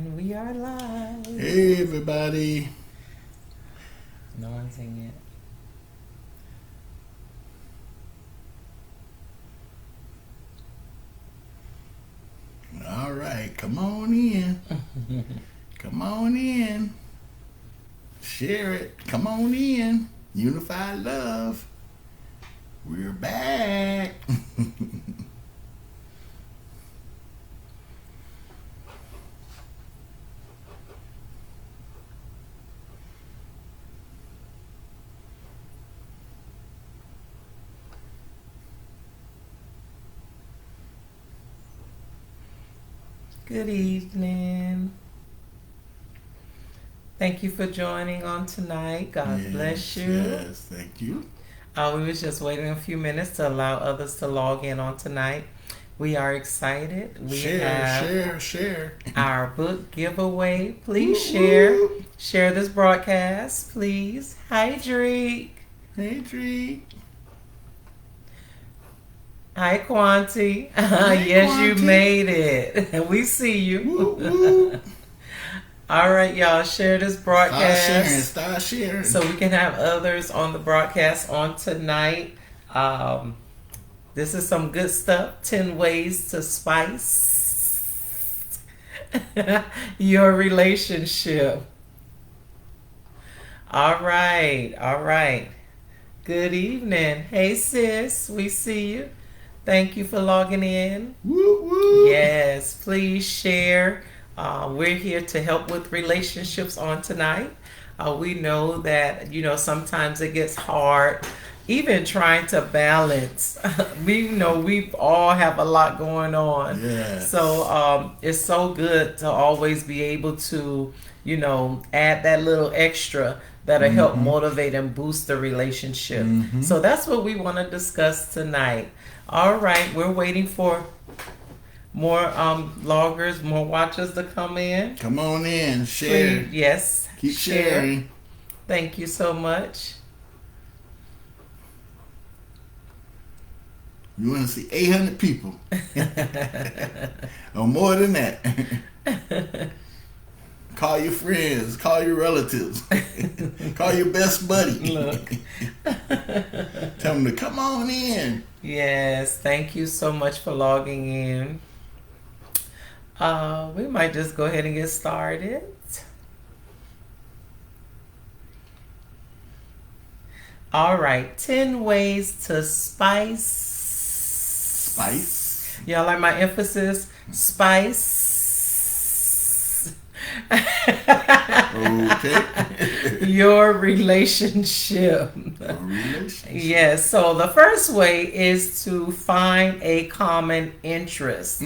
And we are live. Hey, everybody. No one's in All right, come on in. yet. Come on in. Share it. Come on in. Unified love. We're back. Good evening. Thank you for joining on tonight. God bless you. Yes, thank you. We was just waiting a few minutes to allow others to log in on tonight. We are excited. We have share. our book giveaway. Please Woo, share. woo. Share this broadcast, please. Hi, Drake. Hey, Tree. Hi, Quanti. Hey, Yes, you Quanti. made it. We see you. Woo, woo. All right, y'all. Share this broadcast Start sharing. so we can have others on the broadcast on tonight. This is some good stuff. 10 ways to spice your relationship. All right. All right. Good evening. Hey, sis. We see you. Thank you for logging in. Woo, woo. Yes, please share. We're here to help with relationships on tonight. We know that, sometimes it gets hard, even trying to balance. We know we all have a lot going on. Yes. So it's so good to always be able to, add that little extra that'll help motivate and boost the relationship. So that's what we want to discuss tonight. All right, we're waiting for more loggers, more watchers to come in. Come on in. Share. Please, yes. Keep share. sharing. Thank you so much. You want to see 800 people. Or more than that. Call your friends. Call your relatives. Call your best buddy. Look. Tell them to come on in. Yes, thank you so much for logging in. We might just go ahead and get started. All right, 10 ways to spice. Spice. Y'all like my emphasis? Spice. Okay. Your relationship. A relationship. Yes, so the first way is to find a common interest.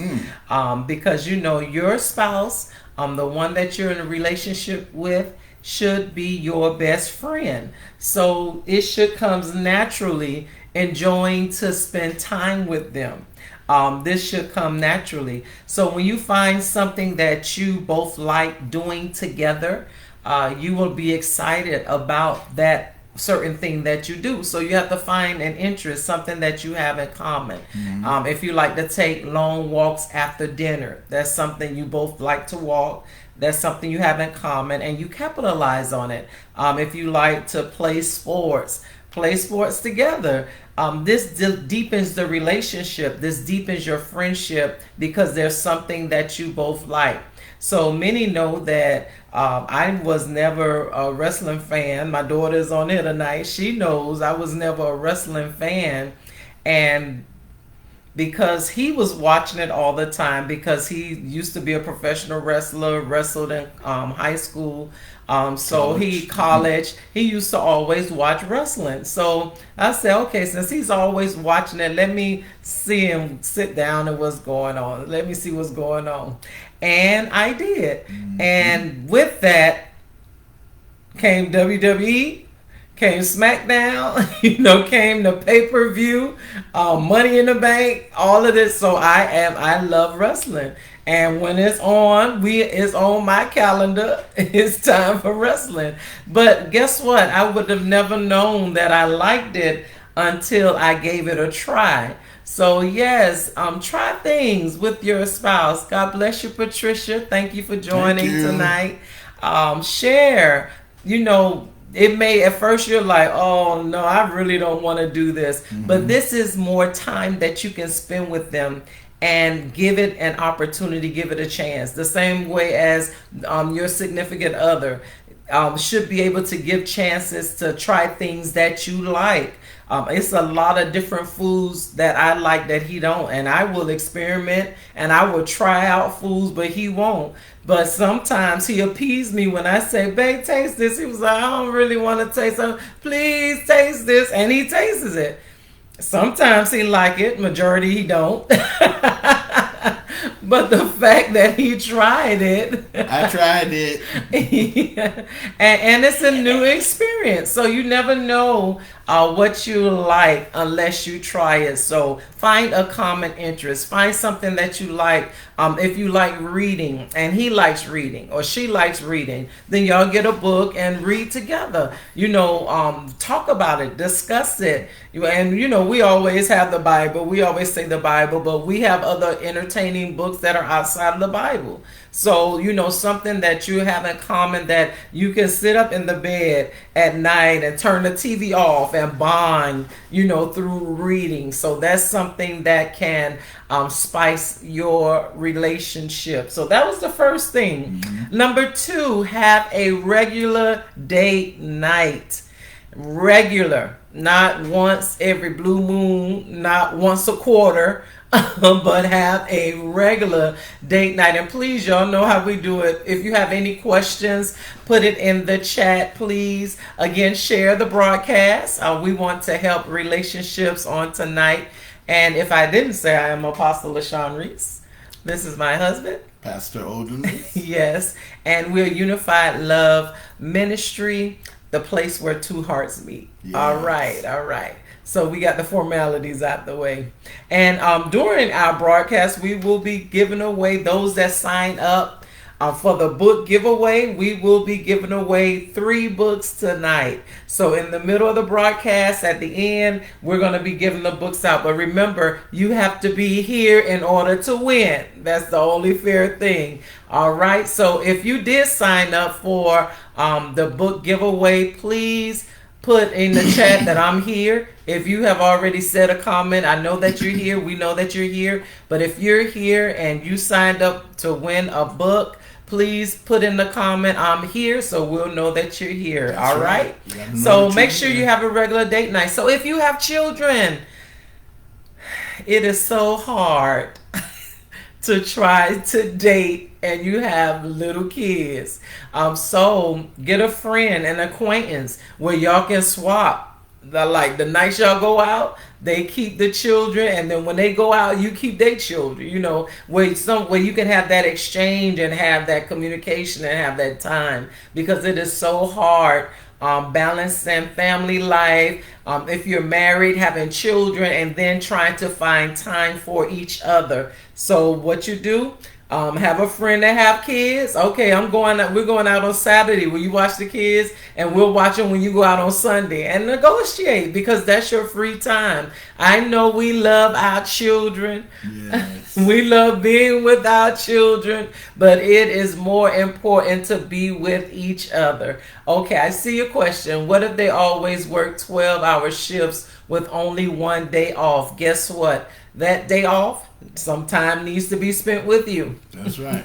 Because your spouse, the one that you're in a relationship with, should be your best friend. So it should come naturally enjoying to spend time with them. This should come naturally. So when you find something that you both like doing together, you will be excited about that certain thing that you do. So you have to find an interest, something that you have in common. If you like to take long walks after dinner, that's something you both like to walk. That's something you have in common, and you capitalize on it. If you like to play sports together. This deepens the relationship. This deepens your friendship because there's something that you both like. So many know that I was never a wrestling fan. My daughter's on here tonight. She knows I was never a wrestling fan. And because he was watching it all the time, because he used to be a professional wrestler, wrestled in high school. College, he used to always watch wrestling. So I said, okay, since he's always watching it, let me see him sit down and what's going on. Let me see what's going on. And I did. And with that came WWE, came SmackDown, came the pay-per-view, Money in the Bank, all of this. So I love wrestling. And when it's on, it's on my calendar. It's time for wrestling. But guess what? I would have never known that I liked it until I gave it a try. So yes, try things with your spouse. God bless you, Patricia. Thank you for Thank joining you. tonight. Share. You know, it may at first you're like, oh no, I really don't want to do this, but this is more time that you can spend with them and give it an opportunity, give it a chance. The same way as your significant other should be able to give chances to try things that you like. It's a lot of different foods that I like that he don't, and I will experiment and I will try out foods, but he won't. But sometimes he appease me when I say, "Babe, taste this." He was like, "I don't really want to taste it. Please taste this," and he tastes it. Sometimes he like it, majority he don't. But the fact that he tried it, I tried it. yeah. And it's a new experience. So you never know what you like unless you try it. So find a common interest. Find something that you like. If you like reading and he likes reading or she likes reading, then y'all get a book and read together. Talk about it, discuss it. And we always have the Bible. We always say the Bible, but we have other entertaining books that are outside of the Bible. So, something that you have in common, that you can sit up in the bed at night and turn the TV off and bond, through reading. So that's something that can spice your relationship. So that was the first thing. Number 2, have a regular date night. Regular, not once every blue moon, not once a quarter, but have a regular date night. And please, y'all know how we do it. If you have any questions, put it in the chat, please. Again, share the broadcast. We want to help relationships on tonight. And if I didn't say, I am Apostle LaShawn Reese. This is my husband, Pastor Odin. yes, and we're Unified Love Ministry, the place where two hearts meet. Yes. All right. So we got the formalities out the way. And during our broadcast, we will be giving away those that sign up for the book giveaway. We will be giving away 3 books tonight. So in the middle of the broadcast, at the end, we're going to be giving the books out. But remember, you have to be here in order to win. That's the only fair thing. All right. So if you did sign up for the book giveaway, please put in the chat that I'm here. If you have already said a comment, I know that you're here. We know that you're here. But if you're here and you signed up to win a book, please put in the comment, "I'm here," so we'll know that you're here. That's all right? So make sure you have a regular date night. So if you have children, it is so hard to try to date and you have little kids. So get a friend, an acquaintance, where y'all can swap. The nights y'all go out, they keep the children, and then when they go out, you keep their children. Where you can have that exchange and have that communication and have that time, because it is so hard balancing family life. If you're married, having children, and then trying to find time for each other. So what you do? Have a friend that have kids. Okay, we're going out on Saturday. Will you watch the kids? And we'll watch them when you go out on Sunday. And negotiate, because that's your free time. I know we love our children. Yes. We love being with our children, but it is more important to be with each other. Okay, I see your question. What if they always work 12-hour shifts with only one day off? Guess what? That day off, some time needs to be spent with you. That's right.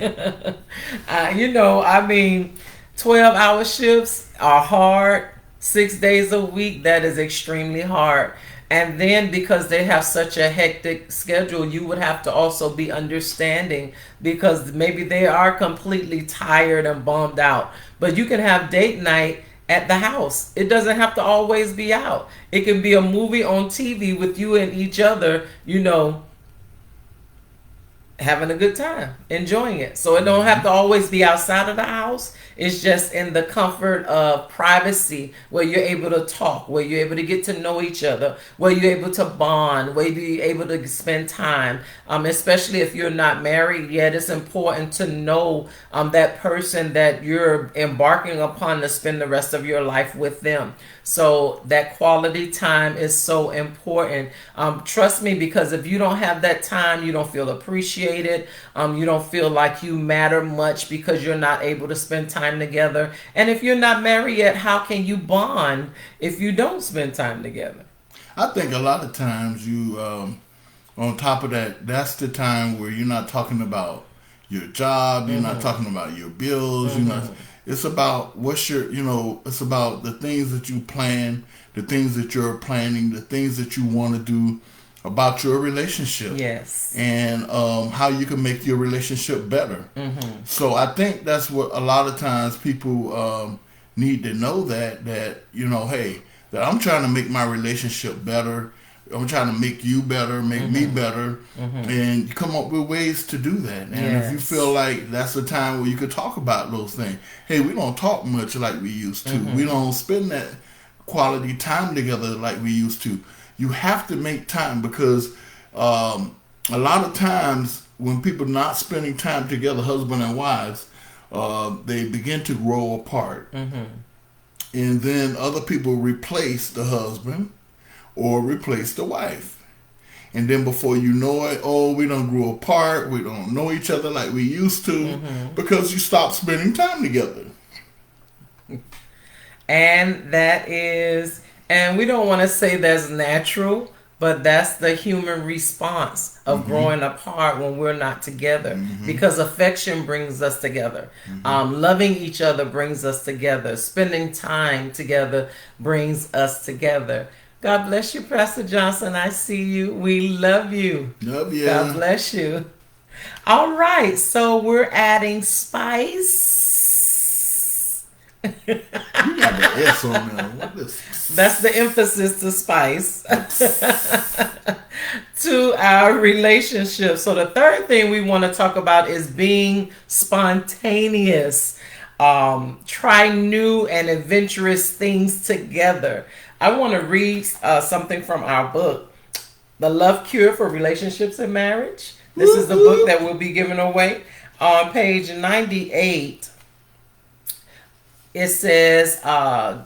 12-hour shifts are hard. 6 days a week, that is extremely hard. And then because they have such a hectic schedule, you would have to also be understanding, because maybe they are completely tired and bummed out. But you can have date night at the house. It doesn't have to always be out. It can be a movie on TV with you and each other, having a good time, enjoying it. So it don't have to always be outside of the house. It's just in the comfort of privacy where you're able to talk, where you're able to get to know each other, where you're able to bond, where you're able to spend time. Especially if you're not married yet, it's important to know that person that you're embarking upon to spend the rest of your life with them. So that quality time is so important. Trust me, because if you don't have that time, you don't feel appreciated. You don't feel like you matter much because you're not able to spend time together. And if you're not married yet, how can you bond if you don't spend time together? I think a lot of times on top of that, that's the time where you're not talking about your job, you're not talking about your bills, you're not. It's about it's about the things that you plan, the things that you're planning, the things that you want to do about your relationship. Yes. And how you can make your relationship better. So I think that's what a lot of times people need to know that hey, that I'm trying to make my relationship better. I'm trying to make you better, make me better, and come up with ways to do that. And if you feel like that's the time where you could talk about those things, hey, we don't talk much like we used to. We don't spend that quality time together like we used to. You have to make time because a lot of times when people not spending time together, husband and wives, they begin to grow apart. And then other people replace the husband or replace the wife. And then before you know it, we don't grow apart. We don't know each other like we used to because you stop spending time together. And we don't want to say that's natural, but that's the human response of growing apart when we're not together. Because affection brings us together. Loving each other brings us together. Spending time together brings us together. God bless you, Pastor Johnson. I see you. We love you. Love you. God bless you. All right. So we're adding spice. You got the S on there. What is? That's the emphasis to spice to our relationship. So the third thing we want to talk about is being spontaneous. Try new and adventurous things together. I want to read something from our book, The Love Cure for Relationships and Marriage. This is the book that will be given away. On page 98, it says,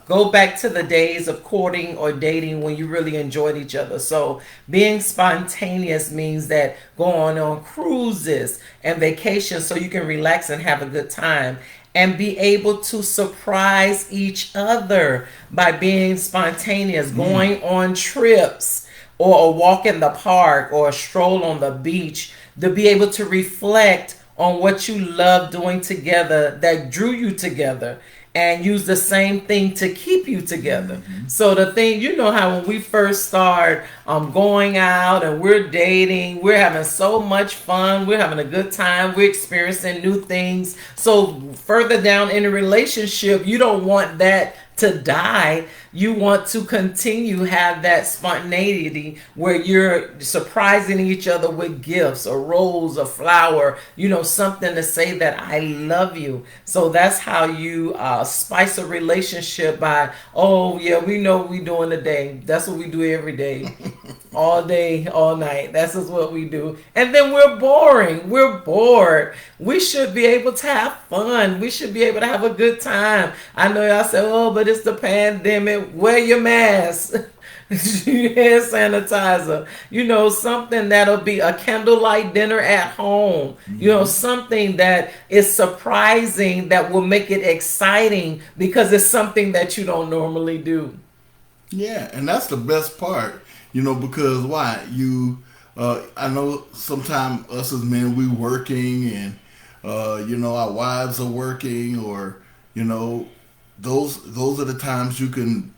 go back to the days of courting or dating when you really enjoyed each other. So being spontaneous means that going on cruises and vacations so you can relax and have a good time. And be able to surprise each other by being spontaneous, going on trips or a walk in the park or a stroll on the beach, to be able to reflect on what you love doing together that drew you together and use the same thing to keep you together. So the thing, you know how when we first start going out and we're dating, we're having so much fun, we're having a good time, we're experiencing new things. So further down in a relationship, you don't want that to die. You want to continue have that spontaneity where you're surprising each other with gifts, a rose, a flower, something to say that I love you. So that's how you spice a relationship by, we know what we're doing today. That's what we do every day. All day, all night. That's just what we do. And then we're boring. We're bored. We should be able to have fun. We should be able to have a good time. I know y'all say, but it's the pandemic. Wear your mask. Hand sanitizer. Something that'll be a candlelight dinner at home. Something that is surprising that will make it exciting because it's something that you don't normally do. Yeah, and that's the best part. Because why? I know sometimes us as men, we working and, our wives are working or, those are the times you can,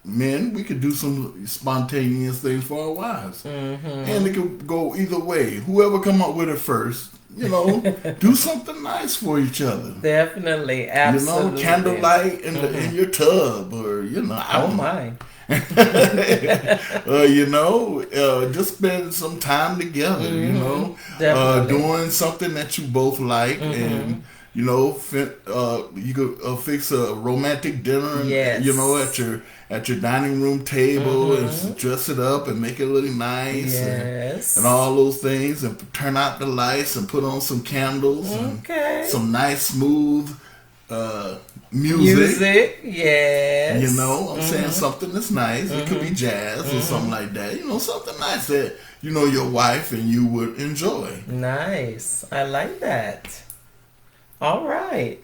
men, we could do some spontaneous things for our wives. And it could go either way. Whoever come up with it first, do something nice for each other. Definitely, absolutely. Candlelight in your tub or, I don't know. Just spend some time together. Definitely. Doing something that you both like, and you could fix a romantic dinner, and Yes. at your dining room table, and Mm-hmm. dress it up and make it look nice, and Yes. all those things, and turn out the lights and put on some candles and Okay. some nice smooth uh, music. Music. Yes. I'm saying Mm-hmm. something that's nice. It could be Mm-hmm. jazz or something Mm-hmm. like that. Something nice that your wife and you would enjoy. Nice. I like that. All right.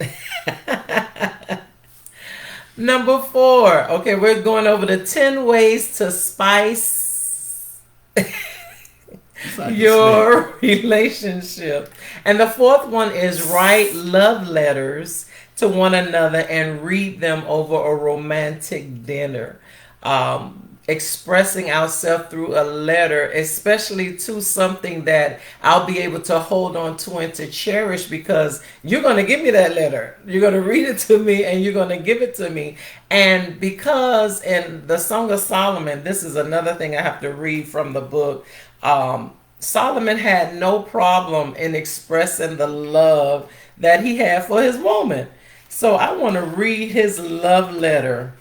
Number 4. Okay, we're going over the 10 ways to spice It's like a snake. your relationship. And the fourth one is write love letters to one another and read them over a romantic dinner. Expressing ourselves through a letter, especially to something that I'll be able to hold on to and to cherish, because you're going to give me that letter. You're going to read it to me and you're going to give it to me. And because in the Song of Solomon, this is another thing I have to read from the book. Solomon had no problem in expressing the love that he had for his woman. So I want to read his love letter.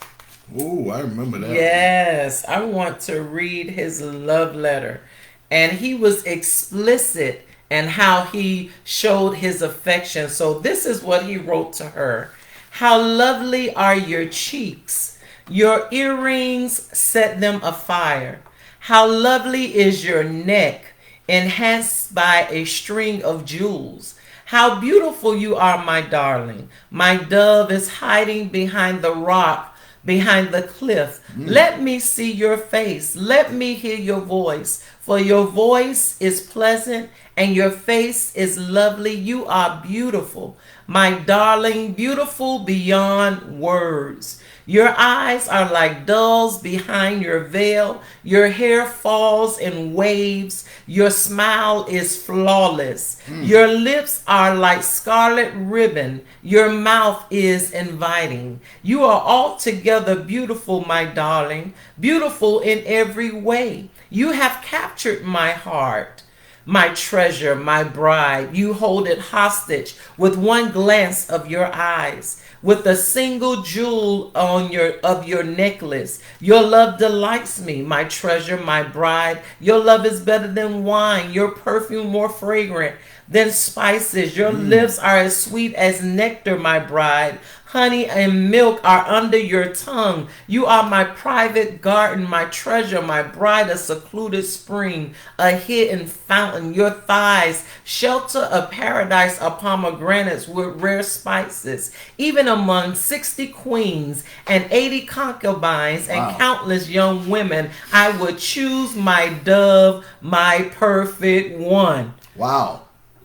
Oh, I remember that one. Yes, I want to read his love letter. And he was explicit in how he showed his affection. So this is what he wrote to her. How lovely are your cheeks. Your earrings set them afire. How lovely is your neck, enhanced by a string of jewels. How beautiful you are, my darling. My dove is hiding behind the rock, behind the cliff. Let me see your face. Let me hear your voice. For your voice is pleasant and your face is lovely. You are beautiful, my darling, beautiful beyond words. Your eyes are like doves behind your veil. Your hair falls in waves. Your smile is flawless. Your lips are like scarlet ribbon. Your mouth is inviting. You are altogether beautiful, my darling, beautiful in every way. You have captured my heart. My treasure, my bride, you hold it hostage with one glance of your eyes, with a single jewel on your necklace. Your love delights me, my treasure, my bride. Your love is better than wine, your perfume more fragrant than spices. Your lips are as sweet as nectar, my bride. Honey and milk are under your tongue. You are my private garden, my treasure, my bride, a secluded spring, a hidden fountain. Your thighs shelter a paradise of pomegranates with rare spices. Even among 60 queens and 80 concubines and Wow. countless young women, I would choose my dove, my perfect one. Wow.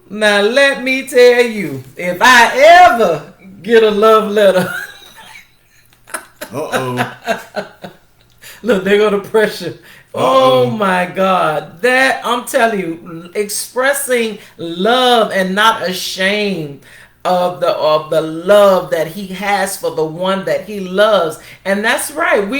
Now let me tell you, if I ever get a love letter, Uh oh. look, there go the pressure. Uh Oh oh. my God, that I'm telling you, expressing love and not ashamed of the love that he has for the one that he loves. And that's right, we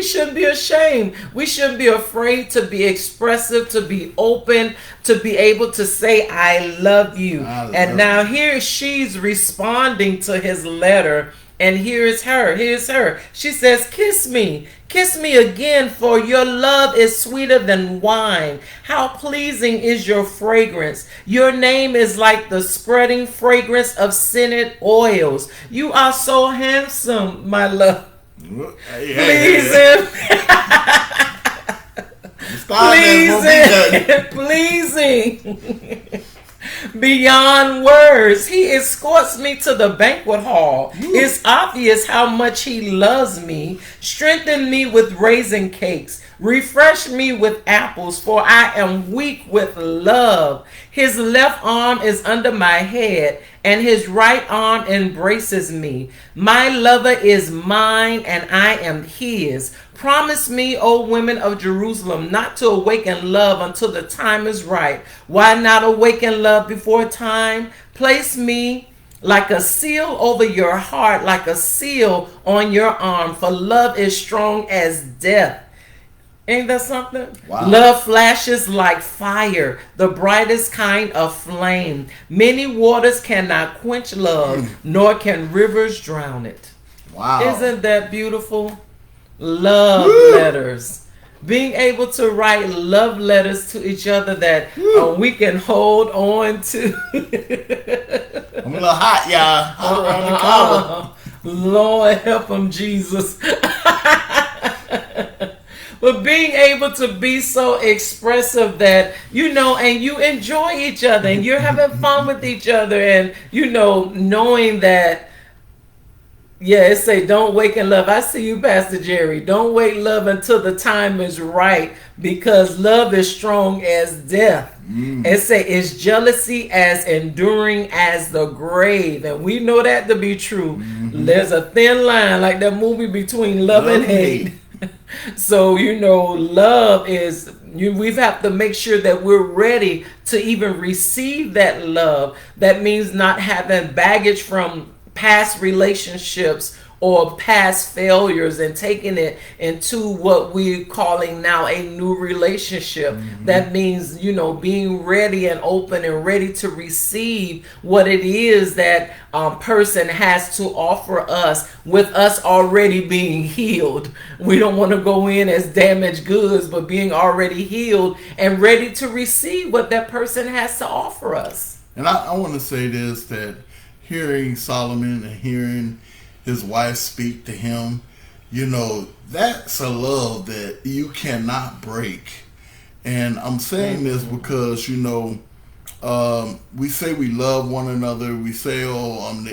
shouldn't be ashamed, we shouldn't be afraid to be expressive, to be open, to be able to say I love you. I And love now you. here she's responding to his letter. And here's her. Here's her. She says, kiss me. Kiss me again, for your love is sweeter than wine. How pleasing is your fragrance. Your name is like the spreading fragrance of scented oils. You are so handsome, my love. Hey, hey, Please hey. him. Start that won't be Pleasing. Pleasing. Beyond words, he escorts me to the banquet hall. nothing. It's obvious how much he loves me. Strengthen me with raisin cakes. Refresh me with apples, for I am weak with love. His left arm is under my head, and his right arm embraces me. My lover is mine, and I am his. Promise me, O women of Jerusalem, not to awaken love until the time is right. Why not awaken love before time? Place me like a seal over your heart, like a seal on your arm. For love is strong as death. Ain't that something? Wow. Love flashes like fire, the brightest kind of flame. Many waters cannot quench love, nor can rivers drown it. Wow. Isn't that beautiful? Love letters. Being able to write love letters to each other that we can hold on to. I'm a little hot, y'all. Hot around the collar. Lord help them, Jesus. But being able to be so expressive that, and you enjoy each other and you're having fun with each other, and, knowing that, it say, don't wait in love. I see you, Pastor Jerry. Don't wait love until the time is right, because love is strong as death. It say it's jealousy as enduring as the grave. And we know that to be true. There's a thin line, like that movie, between love and hate. So, love is, we have to make sure that we're ready to even receive that love. That means not having baggage from past relationships or past failures and taking it into what we're calling now a new relationship. That means, being ready and open and ready to receive what it is that person has to offer us, with us already being healed. We don't want to go in as damaged goods, but being already healed and ready to receive what that person has to offer us. And I want to say this, that hearing Solomon and hearing his wife speak to him, that's a love that you cannot break. And I'm saying this because, we say we love one another. We say, I want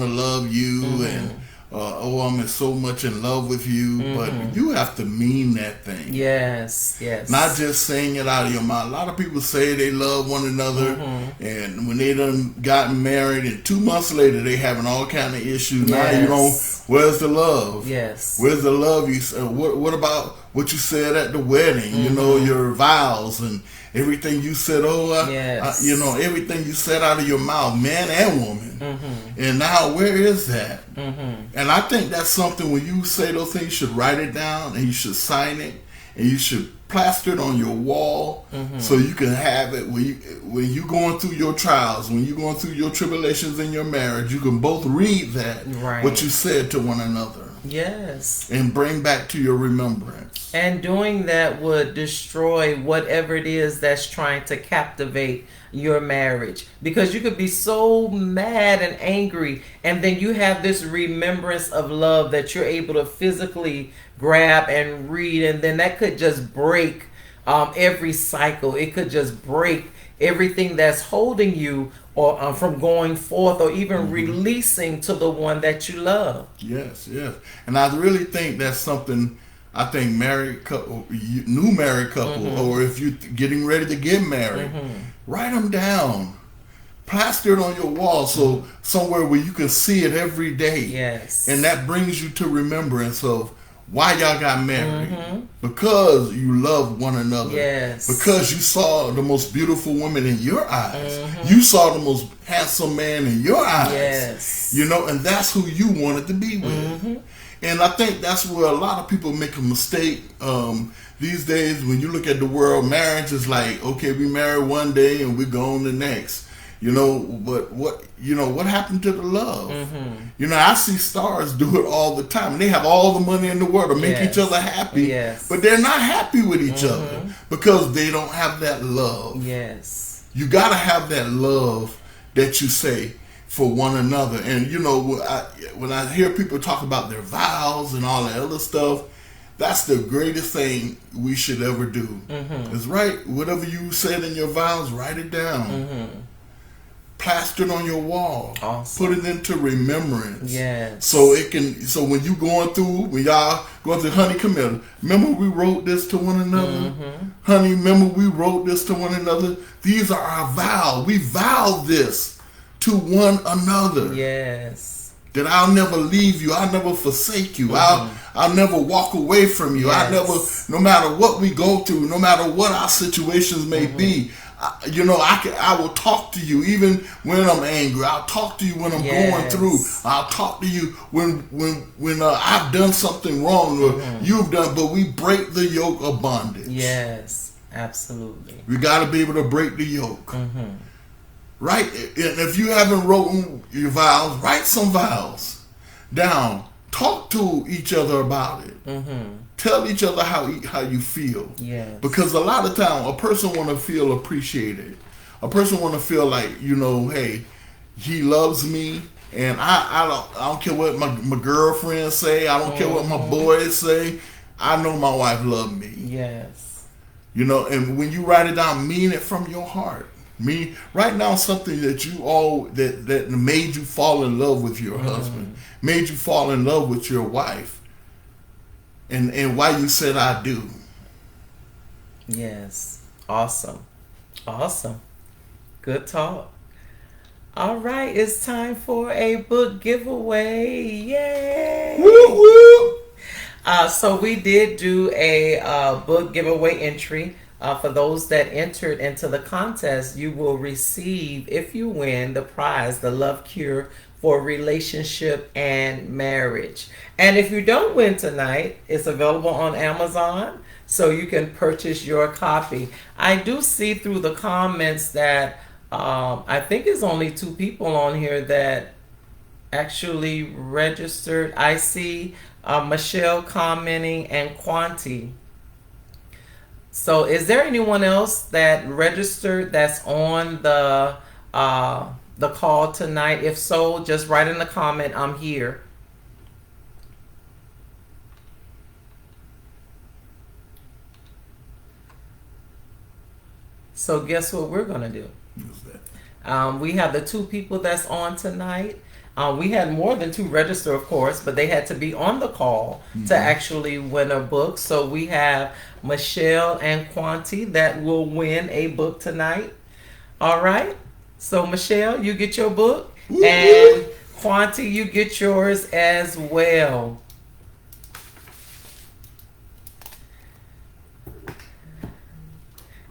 to love you, and I'm so much in love with you. But you have to mean that thing. Yes. Not just saying it out of your mouth. A lot of people say they love one another, and when they done gotten married, and 2 months later they having all kind of issues. Yes. Now where's the love? Yes. Where's the love? You said, what about what you said at the wedding? Your vows and everything you said. Everything you said out of your mouth, man and woman. And now where is that? And I think that's something, when you say those things, you should write it down and you should sign it and you should plaster it on your wall, so you can have it when you going through your trials, when you're going through your tribulations in your marriage. You can both read that, what you said to one another. Yes. And bring back to your remembrance. And doing that would destroy whatever it is that's trying to captivate your marriage. Because you could be so mad and angry, and then you have this remembrance of love that you're able to physically grab and read, and then that could just break every cycle. It could just break everything that's holding you or from going forth, or even releasing to the one that you love. Yes. And I really think that's something, I think married couple, new married couple, or if you're getting ready to get married, write them down. Plaster it on your wall, so somewhere where you can see it every day. Yes. And that brings you to remembrance of why y'all got married. Because you love one another. Yes. Because you saw the most beautiful woman in your eyes. You saw the most handsome man in your eyes. Yes. And that's who you wanted to be with. And I think that's where a lot of people make a mistake. These days, when you look at the world, marriage is like, okay, we married one day and we're gone the next. But what happened to the love? I see stars do it all the time, and they have all the money in the world to make each other happy, but they're not happy with each other because they don't have that love. Yes. You got to have that love that you say for one another. And when I hear people talk about their vows and all that other stuff, that's the greatest thing we should ever do. Is write whatever you said in your vows, write it down. Plaster it on your wall. Awesome. Put it into remembrance. Yes. So when you when y'all going through, honey, come here. Remember we wrote this to one another? Honey, remember we wrote this to one another? These are our vows. We vowed this to one another. Yes. That I'll never leave you. I'll never forsake you. I'll never walk away from you. Yes. No matter what we go through, no matter what our situations may be, I will talk to you even when I'm angry. I'll talk to you when I'm going through. Yes. I'll talk to you when I've done something wrong or you've done. But we break the yoke of bondage. Yes, absolutely. We got to be able to break the yoke. Right? And if you haven't written your vows, write some vows down. Talk to each other about it. Tell each other how you feel. Yes. Because a lot of time, a person want to feel appreciated. A person want to feel like, hey, he loves me, and I don't care what my girlfriends say. I don't care what my boys say. I know my wife loves me. Yes. And when you write it down, mean it from your heart. Write down something that that made you fall in love with your husband, made you fall in love with your wife. And why you said I do. Yes. Awesome. Good talk. All right, it's time for a book giveaway. Yay! Woo woo! So we did do a book giveaway entry. For those that entered into the contest, you will receive, if you win, the prize, the Love Cure for Relationship and Marriage. And if you don't win tonight, it's available on Amazon, so you can purchase your copy. I do see through the comments that I think it's only 2 people on here that actually registered. I see Michelle commenting and Quanti. So is there anyone else that registered that's on the call tonight? If so, just write in the comment, I'm here. So guess what we're going to do? We have the 2 people that's on tonight. We had more than 2 register, of course, but they had to be on the call to actually win a book. So we have Michelle and Quanti that will win a book tonight. All right. So Michelle, you get your book, and Quanti, you get yours as well.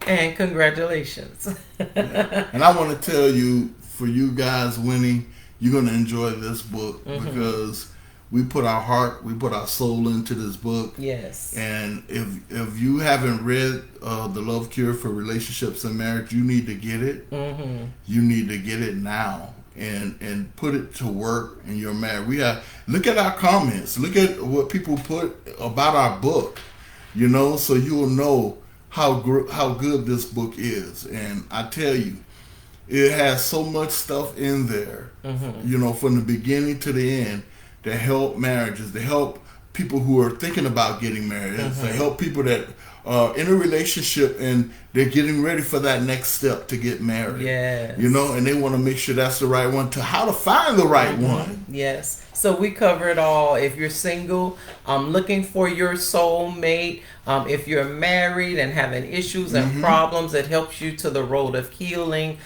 And congratulations. And I want to tell you, for you guys winning, you're going to enjoy this book because we put our heart, we put our soul into this book. Yes. And if you haven't read The Love Cure for Relationships and Marriage, you need to get it. You need to get it now and put it to work in your marriage. Look at our comments. Look at what people put about our book, so you will know how good this book is. And I tell you, it has so much stuff in there, from the beginning to the end, to help marriages, to help people who are thinking about getting married, to help people that are in a relationship and they're getting ready for that next step to get married. Yes. And they want to make sure that's the right one, to how to find the right one. Yes. So we cover it all. If you're single, looking for your soulmate, if you're married and having issues and problems, it helps you to the road of healing.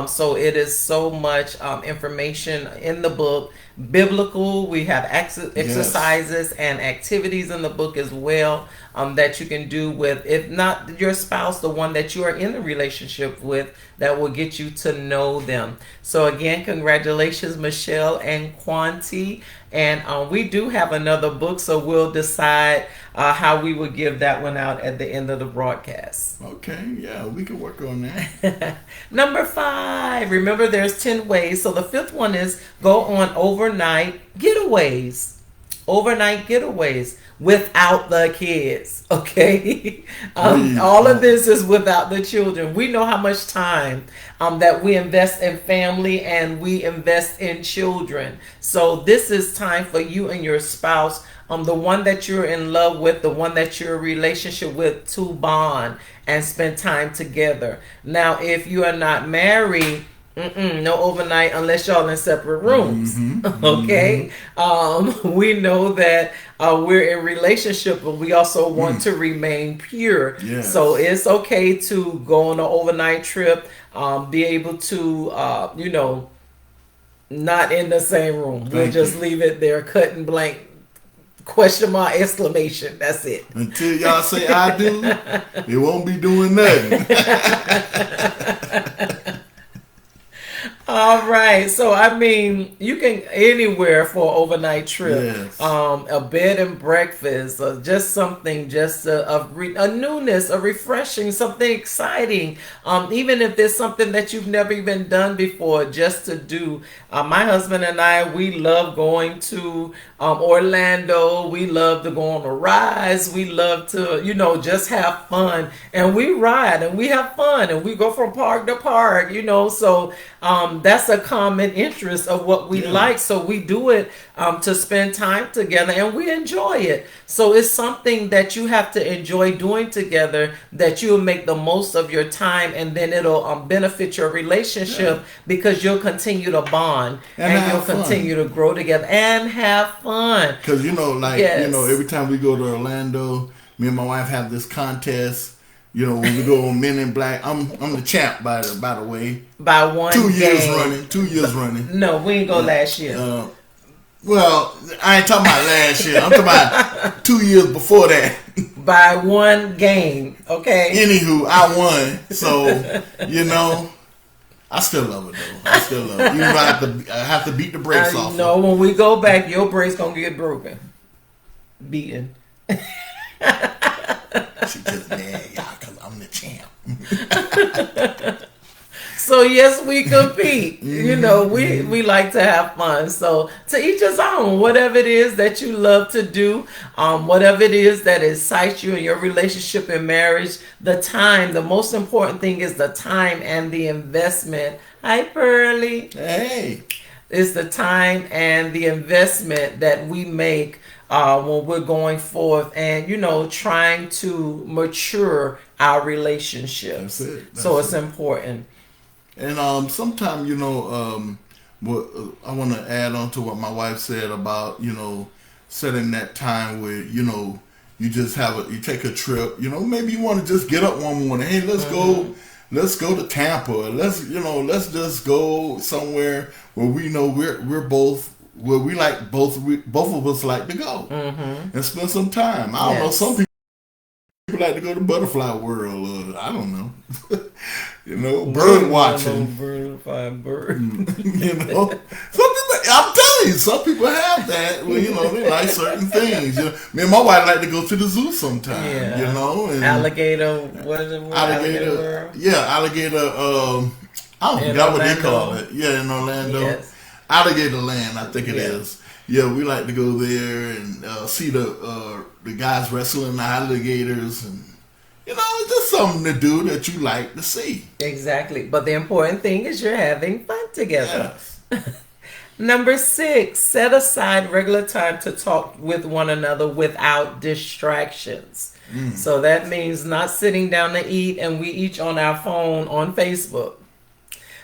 So it is so much information in the book. Biblical, we have exercises and activities in the book as well that you can do with, if not your spouse, the one that you are in a relationship with, that will get you to know them. So again, congratulations, Michelle and Quanti. And we do have another book, so we'll decide how we will give that one out at the end of the broadcast. Okay, yeah, we can work on that. Number 5, remember there's 10 ways. So the 5th one is go on overnight getaways. Overnight getaways without the kids, okay? All of this is without the children. We know how much time that we invest in family and we invest in children. So this is time for you and your spouse, the one that you're in love with, the one that you're in a relationship with, to bond and spend time together. Now, if you are not married, no overnight unless y'all in separate rooms. Okay. We know that we're in relationship, but we also want to remain pure. Yes. So it's okay to go on an overnight trip, be able to, not in the same room. We'll just leave it there, cut and blank Question mark, exclamation. That's it. Until y'all say I do, it won't be doing nothing. All right. So, I mean, you can anywhere for an overnight trip. Yes. A bed and breakfast, or just something, just a newness, a refreshing, something exciting. Even if there's something that you've never even done before, just to do. My husband and I, we love going to Orlando. We love to go on a rise. We love to, just have fun. And we ride and we have fun and we go from park to park, So that's a common interest of what we like. So we do it to spend time together and we enjoy it. So it's something that you have to enjoy doing together, that you'll make the most of your time, and then it'll benefit your relationship because you'll continue to bond and you'll continue to grow together and have fun. Because, every time we go to Orlando, me and my wife have this contest. When we go on Men in Black, I'm the champ by the way. By one 2 years game. running. 2 years running. No, we didn't go last year. Well, I ain't talking about last year. I'm talking about 2 years before that. By one game, okay? Anywho, I won. So, I still love it though. I still love it. Even if I have to beat the brakes off. No, when we go back, your brakes gonna get broken. Beaten. She just mad, y'all, because I'm the champ. So yes, we compete. We like to have fun. So to each his own. Whatever it is that you love to do, whatever it is that excites you in your relationship and marriage, the most important thing is the time and the investment. Hi, Pearly. Hey. It's the time and the investment that we make when we're going forth and, trying to mature our relationships. So it's important. And sometimes, what I want to add on to what my wife said about, setting that time where, you just you take a trip, maybe you want to just get up one morning. Hey, let's go to Tampa. Let's just go somewhere where we know we're both, where we like both of us like to go and spend some time. I don't know, some people like to go to Butterfly World, or I don't know. Bird watching. Bird. I'm telling you, some people have that. Well, they like certain things. Me and my wife like to go to the zoo sometime. And alligator. What is it? Alligator. Alligator. I forgot what they call it. Yeah, in Orlando. Yes. Alligator Land, I think it is. Yeah, we like to go there and see the guys wrestling the alligators, and it's just something to do that you like to see. Exactly, but the important thing is you're having fun together. Yes. Number 6, set aside regular time to talk with one another without distractions. So that means not sitting down to eat and we each on our phone on Facebook.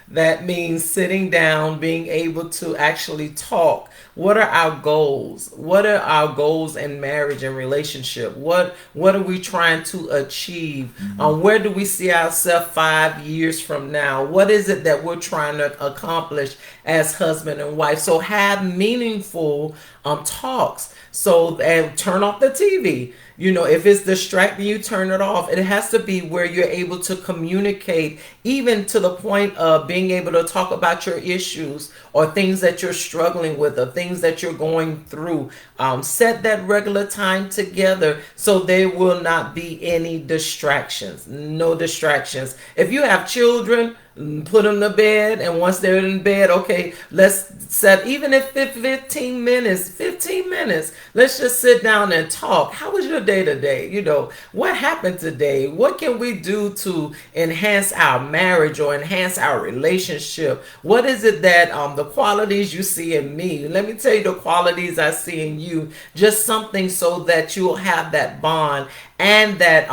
That means sitting down, being able to actually talk. What are our goals? What are our goals in marriage and relationship? What are we trying to achieve? Where do we see ourselves 5 years from now? What is it that we're trying to accomplish as husband and wife? So have meaningful talks. So, and turn off the TV. If it's distracting you, turn it off. It has to be where you're able to communicate, even to the point of being able to talk about your issues or things that you're struggling with or things that you're going through. Set that regular time together so there will not be any distractions. No distractions. If you have children, put them to bed, and once they're in bed, okay, let's set, even if 15 minutes, let's just sit down and talk. How was your day today? What happened today? What can we do to enhance our marriage or enhance our relationship? What is it that the qualities you see in me? Let me tell you the qualities I see in you. Just something so that you'll have that bond and that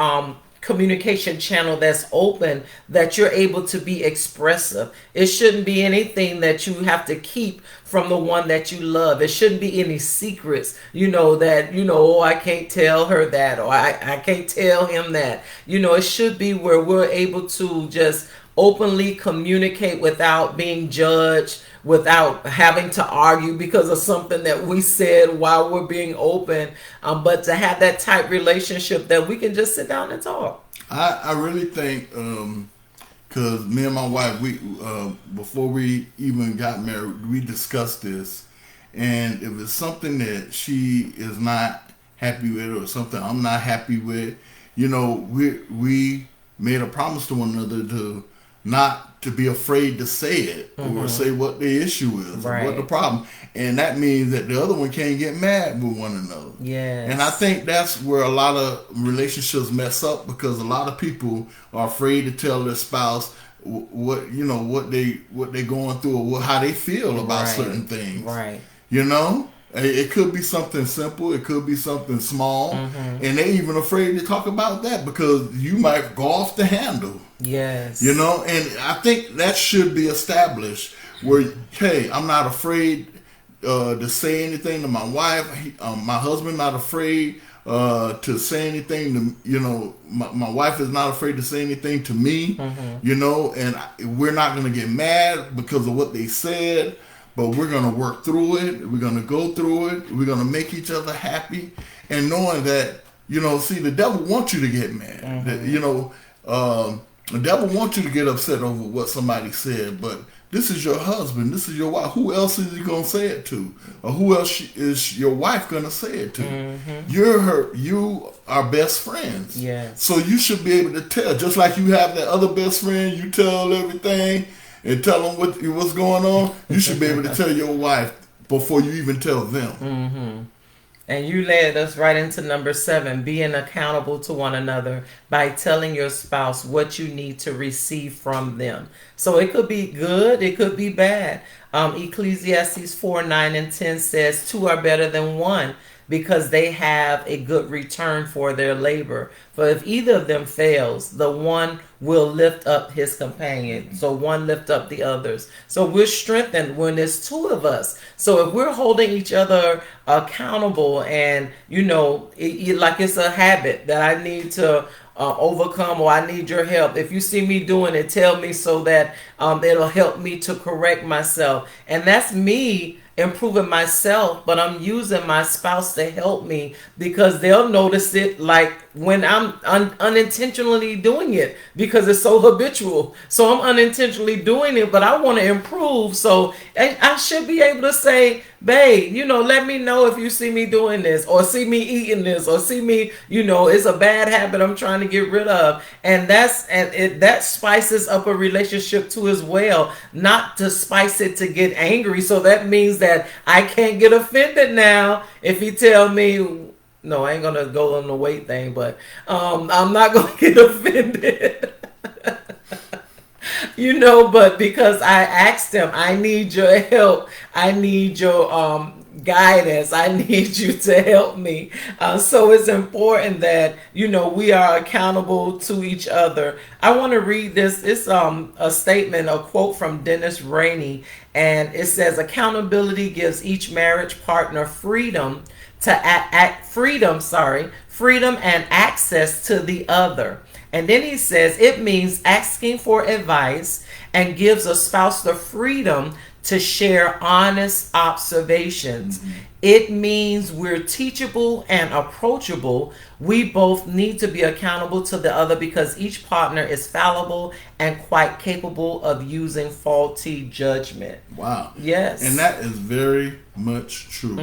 communication channel that's open, that you're able to be expressive. It shouldn't be anything that you have to keep from the one that you love. It shouldn't be any secrets, oh, I can't tell her that, or I can't tell him that. It should be where we're able to just openly communicate without being judged, without having to argue because of something that we said while we're being open. But to have that tight relationship that we can just sit down and talk. I really think, because me and my wife, we before we even got married, we discussed this, and if it's something that she is not happy with or something I'm not happy with, we made a promise to one another to not to be afraid to say it or say what the issue is or what the problem. And that means that the other one can't get mad with one another. Yes. And I think that's where a lot of relationships mess up, because a lot of people are afraid to tell their spouse what they going through or how they feel about certain things. Right. It could be something simple. It could be something small. And they even afraid to talk about that because you might go off the handle. Yes. And I think that should be established where, hey, I'm not afraid to say anything to my wife. My husband not afraid to say anything to, my wife is not afraid to say anything to me, and we're not going to get mad because of what they said. But we're going to work through it. We're going to go through it. We're going to make each other happy. And knowing that, see, the devil wants you to get mad. The devil wants you to get upset over what somebody said. But this is your husband. This is your wife. Who else is he going to say it to? Or who else is your wife going to say it to? You are best friends. Yes. So you should be able to tell. Just like you have that other best friend, you tell everything and tell them what's going on. You should be able to tell your wife before you even tell them. And you led us right into number 7, being accountable to one another by telling your spouse what you need to receive from them. So it could be good, it could be bad. Ecclesiastes 4:9-10 says, 2 are better than 1, because they have a good return for their labor. For if either of them fails, the one will lift up his companion. So one lift up the others. So we're strengthened when there's 2 of us. So if we're holding each other accountable, and like it's a habit that I need to overcome, or I need your help. If you see me doing it, tell me so that it'll help me to correct myself. And that's me improving myself, but I'm using my spouse to help me, because they'll notice it like when I'm unintentionally doing it, because it's so habitual. So I'm unintentionally doing it, but I want to improve. So I should be able to say, babe, let me know if you see me doing this, or see me eating this, or see me, it's a bad habit I'm trying to get rid of. And that spices up a relationship too as well, not to spice it to get angry. So that means that I can't get offended now if he tell me, no, I ain't gonna go on the weight thing, but I'm not gonna get offended. But because I asked him, I need your help, I need your guidance, I need you to help me. So it's important that we are accountable to each other. I want to read this. It's a statement, a quote from Dennis Rainey, and it says, accountability gives each marriage partner freedom and access to the other. And then he says it means asking for advice and gives a spouse the freedom to share honest observations. It means we're teachable and approachable. We both need to be accountable to the other, because each partner is fallible and quite capable of using faulty judgment. Wow. Yes. And that is very much true.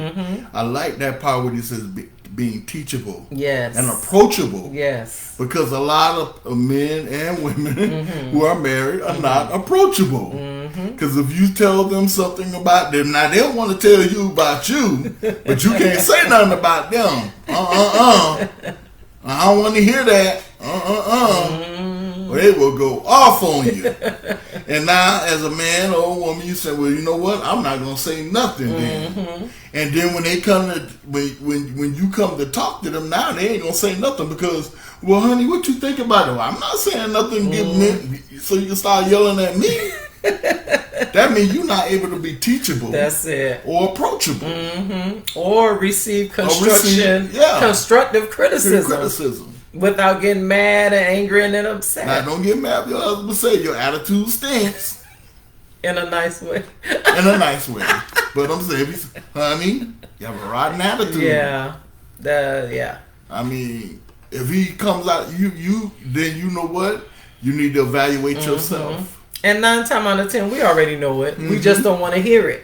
I like that part where he says being teachable. Yes. And approachable. Yes. Because a lot of men and women who are married are not approachable. Because if you tell them something about them, now they'll want to tell you about you, but you can't say nothing about them. I don't want to hear that. They will go off on you. And now, as a man or a woman, you say, well, you know what? I'm not going to say nothing then. And then when they come to, when you come to talk to them, now they ain't going to say nothing because, well, honey, what you think about it? Well, I'm not saying nothing, so you can start yelling at me. That means you're not able to be teachable. That's it. Or approachable. Or receive constructive criticism. Without getting mad and angry and then upset. Now, don't get mad if your husband say your attitude stinks. In a nice way. In a nice way. But I'm saying, honey, you have a rotten attitude. Yeah. Yeah. I mean, if he comes out, then you know what? You need to evaluate yourself. And 9 times out of 10, we already know it. Mm-hmm. We just don't want to hear it.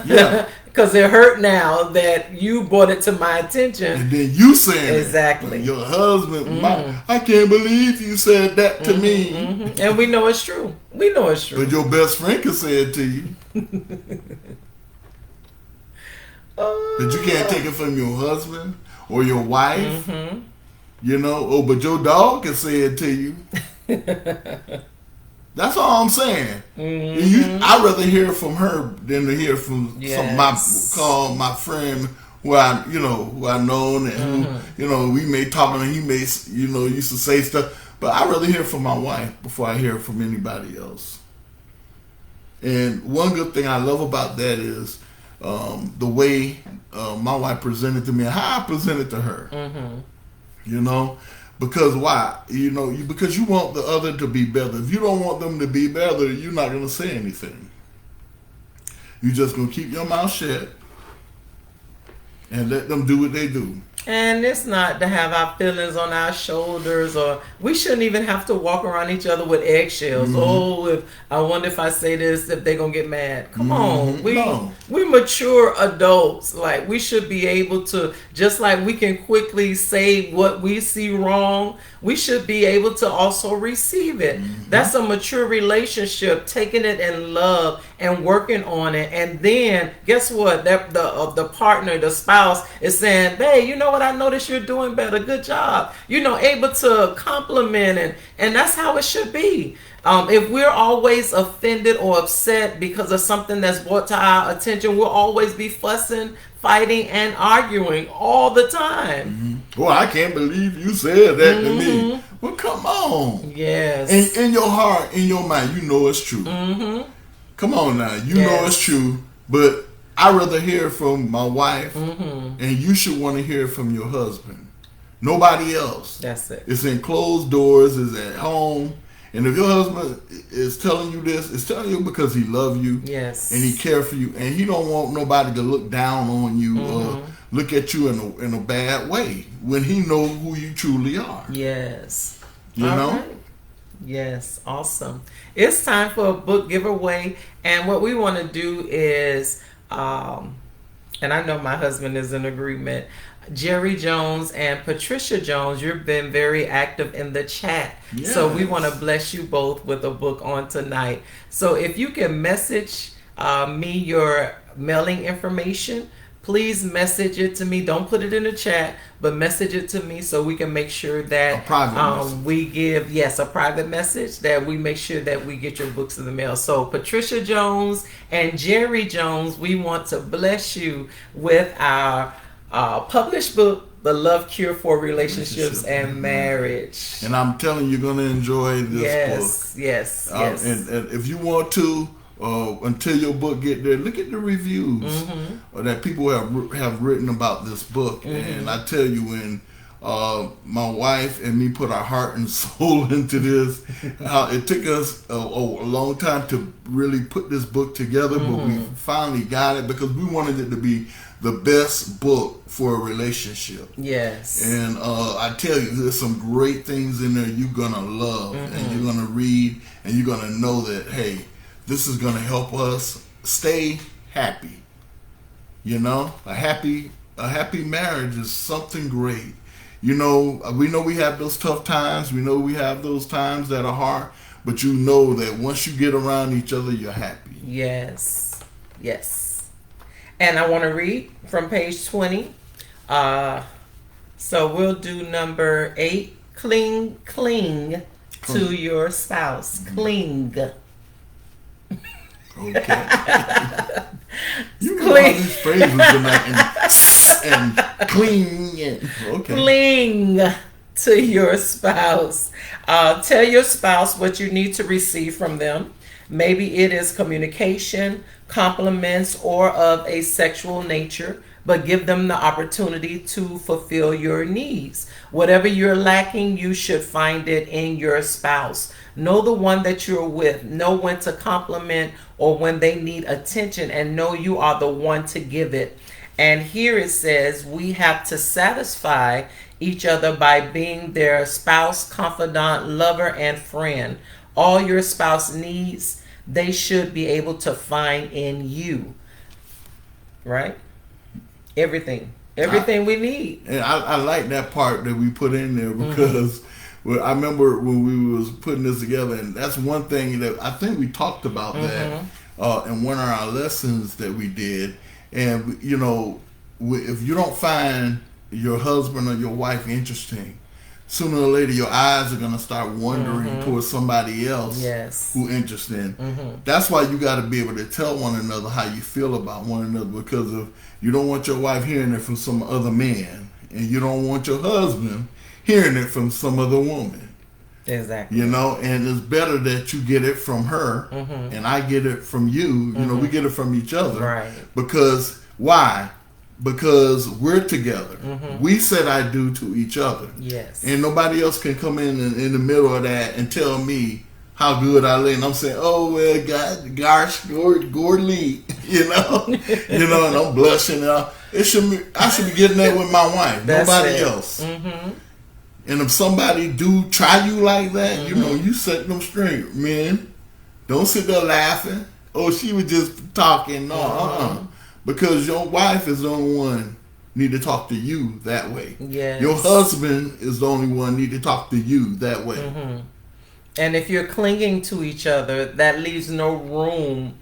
Yeah. Because it hurt now that you brought it to my attention. And then you saying exactly. Your husband, I can't believe you said that to me. Mm-hmm. And we know it's true. We know it's true. But your best friend can say it to you. But you can't take it from your husband or your wife. Mm-hmm. You know, but your dog can say it to you. That's all I'm saying. Mm-hmm. I'd rather hear from her than to hear from my friend who I known and who, we may talk and he may used to say stuff. But I'd rather hear from my wife before I hear from anybody else. And one good thing I love about that is the way my wife presented to me and how I presented to her. Mm-hmm. You know, because why? Because you want the other to be better. If you don't want them to be better, you're not going to say anything. You're just going to keep your mouth shut and let them do what they do. And it's not to have our feelings on our shoulders, or we shouldn't even have to walk around each other with eggshells. Mm-hmm. Oh, if I wonder if I say this, if they're gonna get mad. Come on, we mature adults. Like, we should be able to, just like we can quickly say what we see wrong, we should be able to also receive it. Mm-hmm. That's a mature relationship, taking it in love and working on it. And then guess what? The partner, the spouse is saying, "Hey, you know what? I noticed you're doing better. Good job." Able to compliment, and that's how it should be. If we're always offended or upset because of something that's brought to our attention, we'll always be fussing, fighting, and arguing all the time. Mm-hmm. Well, I can't believe you said that to me. Well, come on. Yes. In your heart, in your mind, you know it's true. Mm-hmm. Come on now. You know it's true. But I'd rather hear from my wife, and you should want to hear from your husband. Nobody else. That's it. It's in closed doors. It's at home. And if your husband is telling you this, it's telling you because he loves you. Yes. And he cares for you. And he don't want nobody to look down on you or look at you in a bad way when he knows who you truly are. Yes. You know? Right. Yes. Awesome. It's time for a book giveaway. And what we want to do is, and I know my husband is in agreement, Jerry Jones and Patricia Jones, you've been very active in the chat. Yes. So we want to bless you both with a book on tonight. So if you can message me your mailing information, please message it to me. Don't put it in the chat, but message it to me so we can make sure that we give, a private message, that we make sure that we get your books in the mail. So Patricia Jones and Jerry Jones, we want to bless you with our published book, The Love Cure for Relationships and Marriage. And I'm telling you, you're going to enjoy this book. Yes. And if you want to, until your book get there, look at the reviews that people have written about this book. And I tell you, when my wife and me put our heart and soul into this, it took us a long time to really put this book together, but we finally got it because we wanted it to be the best book for a relationship. Yes. And I tell you, there's some great things in there you're going to love and you're going to read and you're going to know that, hey, this is going to help us stay happy. You know, a happy marriage is something great. We know we have those tough times. We know we have those times that are hard, but you know that once you get around each other, you're happy. Yes. And I want to read from page 20. So we'll do number 8. Cling to your spouse. Cling. Okay. You know all these phrases and cling. Okay. Cling to your spouse. Tell your spouse what you need to receive from them. Maybe it is communication, compliments, or of a sexual nature, but give them the opportunity to fulfill your needs. Whatever you're lacking, you should find it in your spouse. Know the one that you're with. Know when to compliment or when they need attention, and know you are the one to give it. And here it says we have to satisfy each other by being their spouse, confidant, lover, and friend. All your spouse needs, they should be able to find in you. Right? Everything we need. And I like that part that we put in there because well, I remember when we was putting this together, and that's one thing that I think we talked about that in one of our lessons that we did. And you know, if you don't find your husband or your wife interesting, sooner or later your eyes are gonna start wandering towards somebody else who interested. That's why you got to be able to tell one another how you feel about one another, because of you don't want your wife hearing it from some other man, and you don't want your husband hearing it from some other woman. Exactly. You know, and it's better that you get it from her and I get it from you. You know, we get it from each other. Right. Because why? Because we're together. We said I do to each other. Yes. And nobody else can come in the middle of that and tell me how good I lay. And I'm saying, oh well, God, gosh, Gordly, you know, and I'm blushing. I should be getting that with my wife. That's nobody it. else. And if somebody do try you like that, you know, you set them straight, man. Don't sit there laughing. Oh, she was just talking. No, because your wife is the only one need to talk to you that way. Yes. Your husband is the only one need to talk to you that way. And if you're clinging to each other, that leaves no room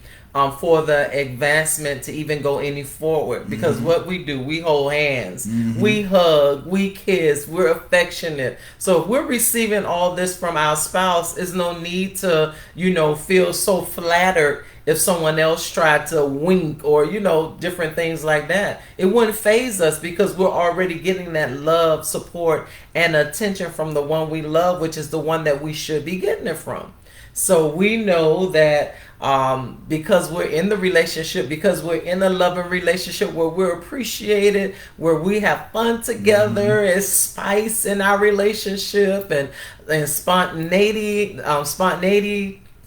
for the advancement to even go any forward. Because what we do, we hold hands, we hug, we kiss, we're affectionate. So if we're receiving all this from our spouse, there's no need to, feel so flattered if someone else tried to wink or, different things like that. It wouldn't faze us because we're already getting that love, support, and attention from the one we love, which is the one that we should be getting it from. So we know that because we're in the relationship, because we're in a loving relationship where we're appreciated, where we have fun together, it's spice in our relationship and spontaneity,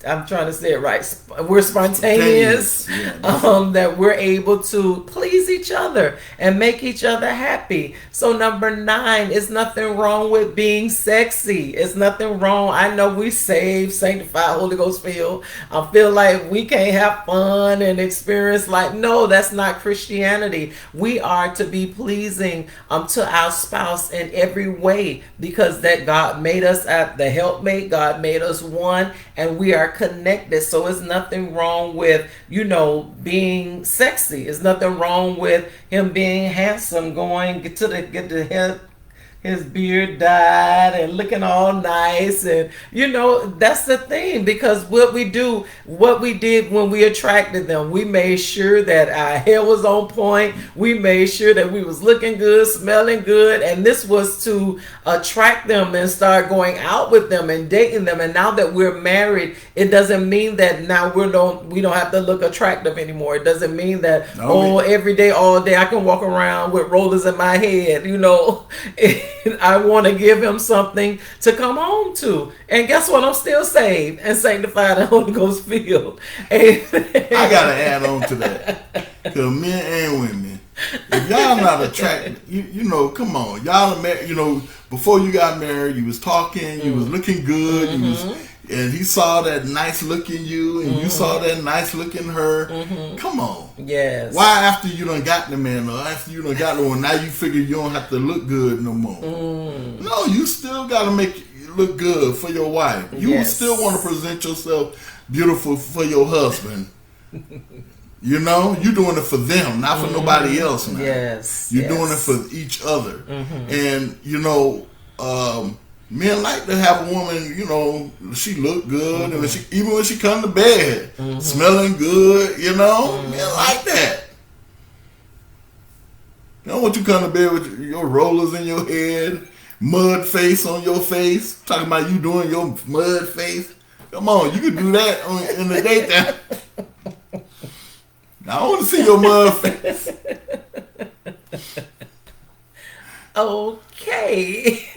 I'm trying to say it right. We're spontaneous. That we're able to please each other and make each other happy. So number 9, it's nothing wrong with being sexy. It's nothing wrong. I know we saved, sanctified, Holy Ghost filled. I feel like we can't have fun and experience no, that's not Christianity. We are to be pleasing to our spouse in every way because that God made us at the helpmate. God made us one, and we are connected. So it's nothing wrong with being sexy. It's nothing wrong with him being handsome, get to his beard dyed and looking all nice, and that's the thing, because what we did when we attracted them, we made sure that our hair was on point, we made sure that we was looking good, smelling good, and this was to attract them and start going out with them and dating them. And now that we're married, it doesn't mean that now we don't have to look attractive anymore. It doesn't mean that every day, all day I can walk around with rollers in my head, I want to give him something to come home to. And guess what? I'm still saved and sanctified and Holy Ghost filled. I got to add on to that. Because men and women, if y'all not attracted, come on. Y'all are married, before you got married, you was talking, you was looking good, and he saw that nice look in you, and you saw that nice look in her. Come on. Yes. Why after you done got the man, or after you done got the one, now you figure you don't have to look good no more? No, you still got to make it look good for your wife. You still want to present yourself beautiful for your husband. You're doing it for them, not for nobody else now. Yes. You're doing it for each other. And, men like to have a woman, she look good, and even when she come to bed, smelling good, men like that. They don't want you come to bed with your rollers in your head, mud face on your face, talking about you doing your mud face. Come on, you can do that in the daytime. I want to see your mud face. Okay.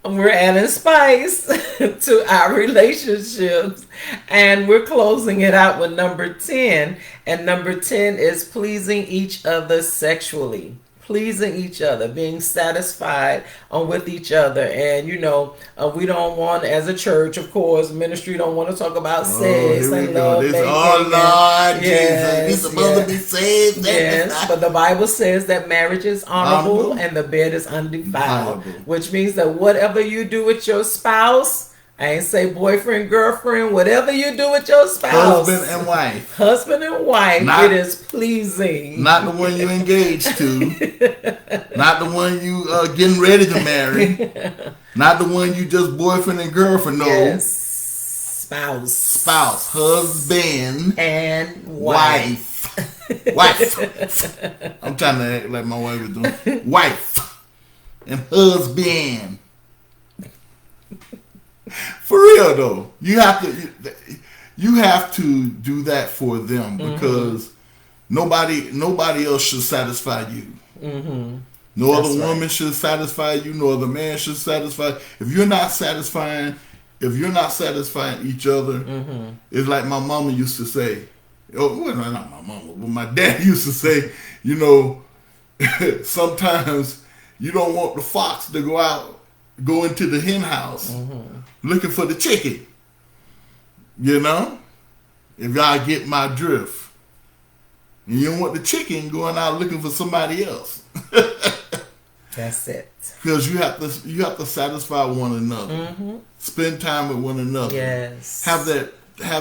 We're adding spice to our relationships, and we're closing it out with number 10. And number 10 is pleasing each other sexually. Pleasing each other, being satisfied with each other. And we don't want, as a church, of course, ministry don't want to talk about sex and love. This, Lord Jesus, we supposed to be saved. Yes, but the Bible says that marriage is honorable and the bed is undefiled, which means that whatever you do with your spouse, I ain't say boyfriend, girlfriend, whatever you do with your spouse. Husband and wife. It is pleasing. Not the one you engaged to. Not the one you getting ready to marry. Not the one you just boyfriend and girlfriend. No. Yes. Spouse. Husband. And wife. Wife. I'm trying to act like my wife was doing. Wife. And husband. For real though, you have to do that for them because nobody else should satisfy you. Mm-hmm. No other woman should satisfy you. No other man should satisfy. If you're not satisfying each other, it's like my mama used to say. Oh, well, not my mama, but my dad used to say. Sometimes you don't want the fox to go into the hen house looking for the chicken. If y'all get my drift. And you don't want the chicken going out looking for somebody else. That's it. Because you have to satisfy one another. Spend time with one another. Yes. Have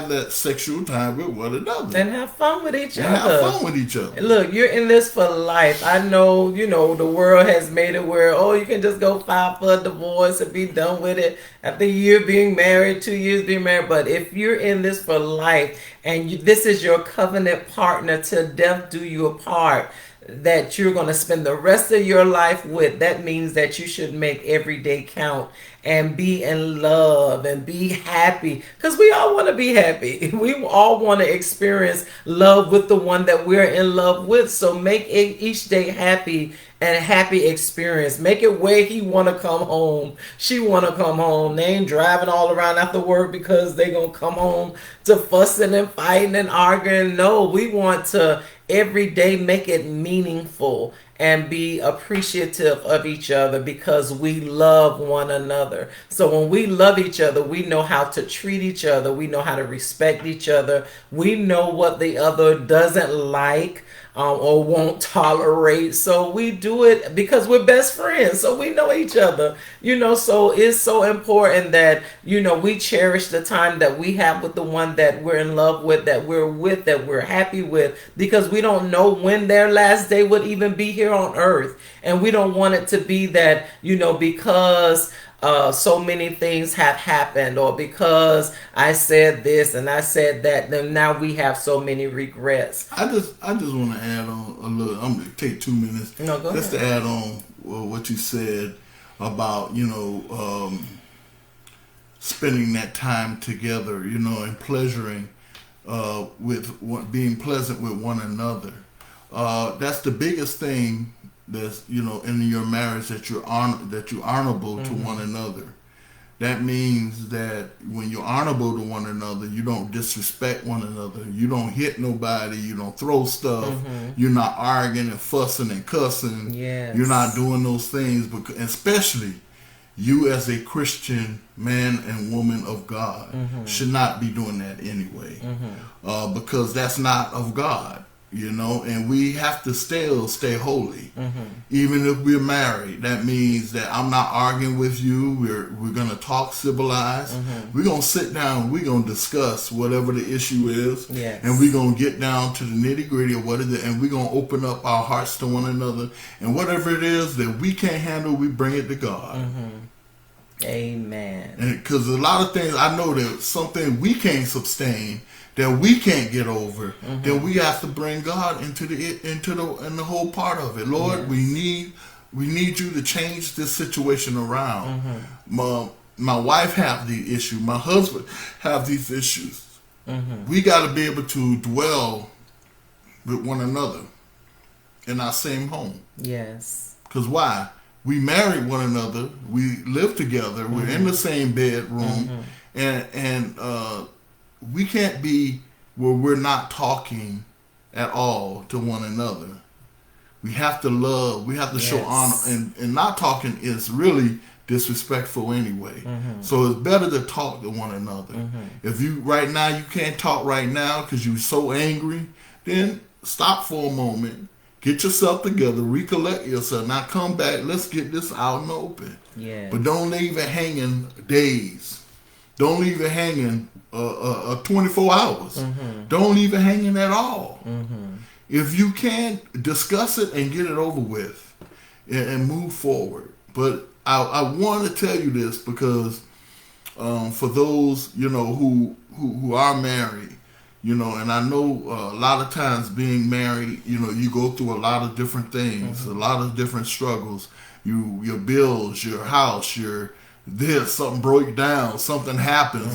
that sexual time with one another. And have fun with each other. Look, you're in this for life. I know, the world has made it where, you can just go file for a divorce and be done with it after a year being married, 2 years being married. But if you're in this for life and this is your covenant partner till death do you apart, that you're going to spend the rest of your life with, that means that you should make every day count and be in love and be happy, because we all want to be happy. We all want to experience love with the one that we're in love with. So make each day happy and a happy experience. Make it where he want to come home, she want to come home. They ain't driving all around after work because they gonna come home to fussing and fighting and arguing. No, we want to every day make it meaningful and be appreciative of each other because we love one another. So when we love each other, we know how to treat each other. We know how to respect each other. We know what the other doesn't like or won't tolerate. So we do it because we're best friends. So we know each other, so it's so important that, we cherish the time that we have with the one that we're in love with, that we're happy with, because we don't know when their last day would even be here on earth. And we don't want it to be that, because so many things have happened, or because I said this and I said that, then now we have so many regrets. I just want to add on a little. I'm gonna take 2 minutes. No, go just ahead. To add on what you said about spending that time together, and pleasuring being pleasant with one another. That's the biggest thing. That's in your marriage, that you're honorable to one another. That means that when you're honorable to one another, you don't disrespect one another. You don't hit nobody. You don't throw stuff. You're not arguing and fussing and cussing. Yes. You're not doing those things. Because, especially you as a Christian man and woman of God should not be doing that anyway. Because that's not of God. And we have to still stay holy, even if we're married. That means that I'm not arguing with you. We're gonna talk civilized. We're gonna sit down. We're gonna discuss whatever the issue is, and we're gonna get down to the nitty gritty of what it is, and we're gonna open up our hearts to one another. And whatever it is that we can't handle, we bring it to God. Amen. And because a lot of things, I know that something we can't sustain, that we can't get over, then we have to bring God into the whole part of it. Lord, we need you to change this situation around. my wife have the issue, my husband have these issues. We got to be able to dwell with one another in our same home. Yes. Because why? We married one another. We live together. We're in the same bedroom, and we can't be where we're not talking at all to one another. We have to love. We have to show honor, and not talking is really disrespectful anyway. So it's better to talk to one another. If you right now you can't talk right now because you're so angry, then stop for a moment. Get yourself together, recollect yourself. Now come back. Let's get this out in the open. Yeah. But don't leave it hanging days. Don't leave it hanging 24 hours. Don't leave it hanging at all. If you can, discuss it and get it over with and move forward. But I want to tell you this because for those, who are married, and I know a lot of times being married, you go through a lot of different things, a lot of different struggles. Your bills, your house, something broke down, something happens,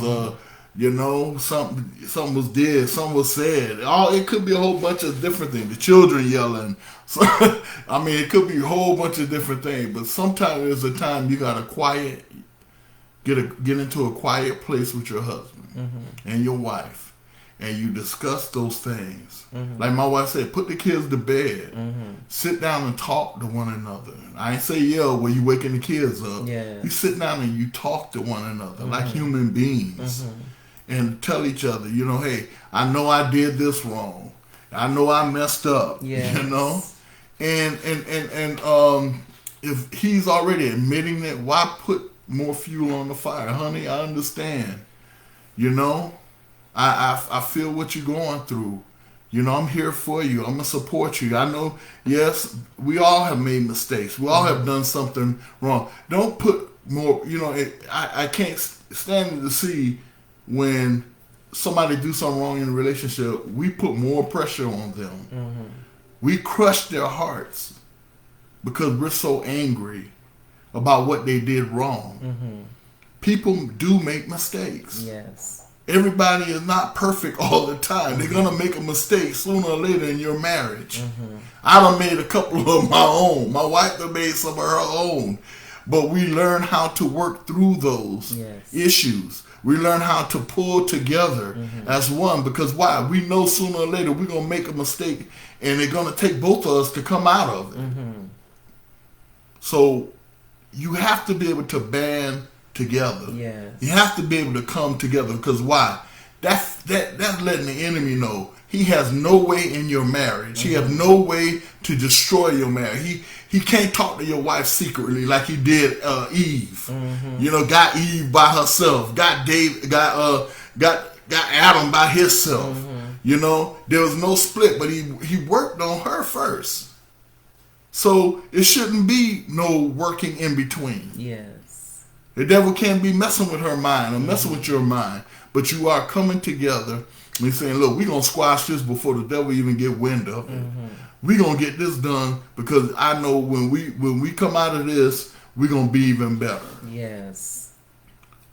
something was did, something was said. It could be a whole bunch of different things. The children yelling. So, it could be a whole bunch of different things. But sometimes there's a time you gotta get into a quiet place with your husband and your wife. And you discuss those things. Like my wife said, put the kids to bed. Sit down and talk to one another. I ain't say yell when you waking the kids up. Yeah. You sit down and you talk to one another like human beings. And tell each other, hey, I know I did this wrong. I know I messed up. Yes. And if he's already admitting it, why put more fuel on the fire? Honey, I understand. I feel what you're going through. I'm here for you. I'm going to support you. I know, yes, we all have made mistakes. We all have done something wrong. Don't put more, I can't stand to see when somebody do something wrong in a relationship, we put more pressure on them. We crush their hearts because we're so angry about what they did wrong. People do make mistakes. Yes. Everybody is not perfect all the time. They're going to make a mistake sooner or later in your marriage. I done made a couple of my own. My wife done made some of her own. But we learn how to work through those issues. We learn how to pull together as one. Because why? We know sooner or later we're going to make a mistake and it's going to take both of us to come out of it. So you have to be able to band together. Yes. You have to be able to come together because why? That's letting the enemy know he has no way in your marriage. He has no way to destroy your marriage. He can't talk to your wife secretly like he did Eve. Got Eve by herself. Got Adam by himself. There was no split, but he worked on her first. So it shouldn't be no working in between. Yes. The devil can't be messing with her mind or messing with your mind. But you are coming together and saying, look, we're going to squash this before the devil even get wind of it. We're going to get this done because I know when we come out of this, we're going to be even better. Yes.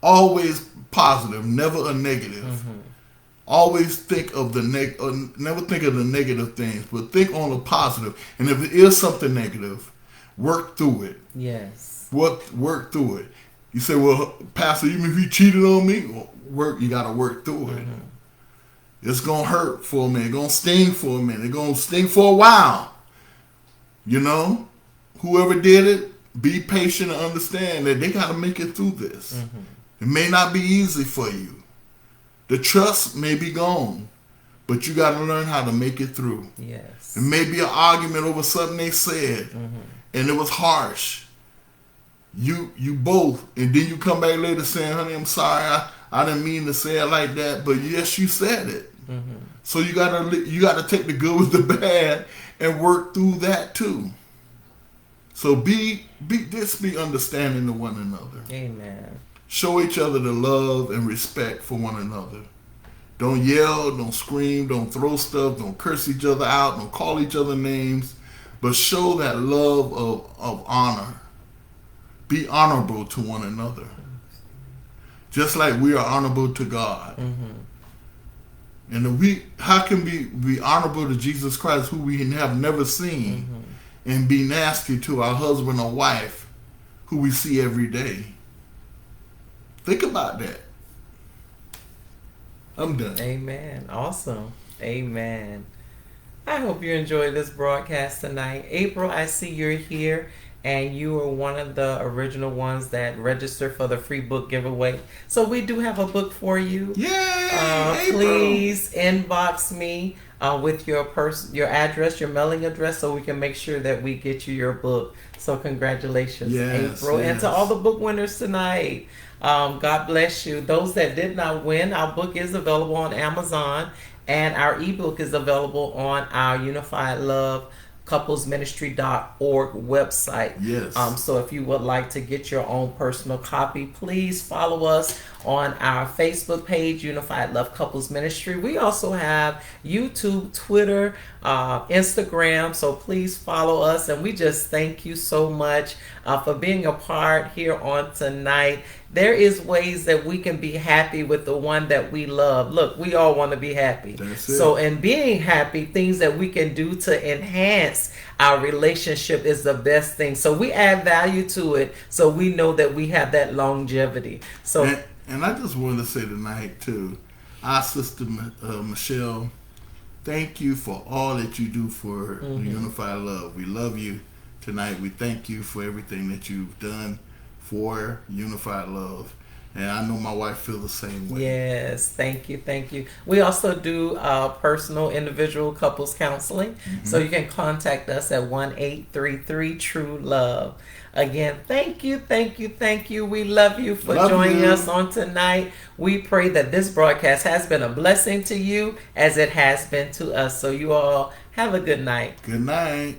Always positive, never a negative. Always think of never think of the negative things, but think on the positive. And if it is something negative, work through it. Yes. Work through it. You say, well, Pastor, even if he cheated on me, you got to work through it. It's going to hurt for a minute. It's going to sting for a minute. It's going to sting for a while. Whoever did it, be patient and understand that they got to make it through this. It may not be easy for you. The trust may be gone, but you got to learn how to make it through. Yes. It may be an argument over something they said, and it was harsh. You both, and then you come back later saying, honey, I'm sorry, I didn't mean to say it like that, but yes, you said it. So you gotta take the good with the bad and work through that too. So be understanding to one another. Amen. Show each other the love and respect for one another. Don't yell, don't scream, don't throw stuff, don't curse each other out, don't call each other names, but show that love of honor. Be honorable to one another. just like we are honorable to God. And how can we be honorable to Jesus Christ, who we have never seen, and be nasty to our husband or wife, who we see every day? Think about that. I'm done. Amen. Awesome. Amen. I hope you enjoyed this broadcast tonight. April, I see you're here, and you are one of the original ones that registered for the free book giveaway. So we do have a book for you. Yay! Please inbox me with your address, your mailing address, so we can make sure that we get you your book. So congratulations, April. Yes. And to all the book winners tonight, God bless you. Those that did not win, our book is available on Amazon, and our ebook is available on our Unified Love couplesministry.org website. Yes. So if you would like to get your own personal copy, please follow us on our Facebook page, Unified Love Couples Ministry. We also have YouTube, Twitter, Instagram. So please follow us. And we just thank you so much for being a part here on tonight. There is ways that we can be happy with the one that we love. Look, we all want to be happy. That's it. So in being happy, things that we can do to enhance our relationship is the best thing. So we add value to it, so we know that we have that longevity. So and I just wanted to say tonight too, our sister Michelle, thank you for all that you do for Unified Love. We love you tonight. We thank you for everything that you've done for Unified Love. And I know my wife feels the same way. Yes, thank you, thank you. We also do personal individual couples counseling. So you can contact us at 1-833-TRUE-LOVE. Again, thank you, thank you, thank you. We love you for joining us on tonight. We pray that this broadcast has been a blessing to you as it has been to us. So you all have a good night. Good night.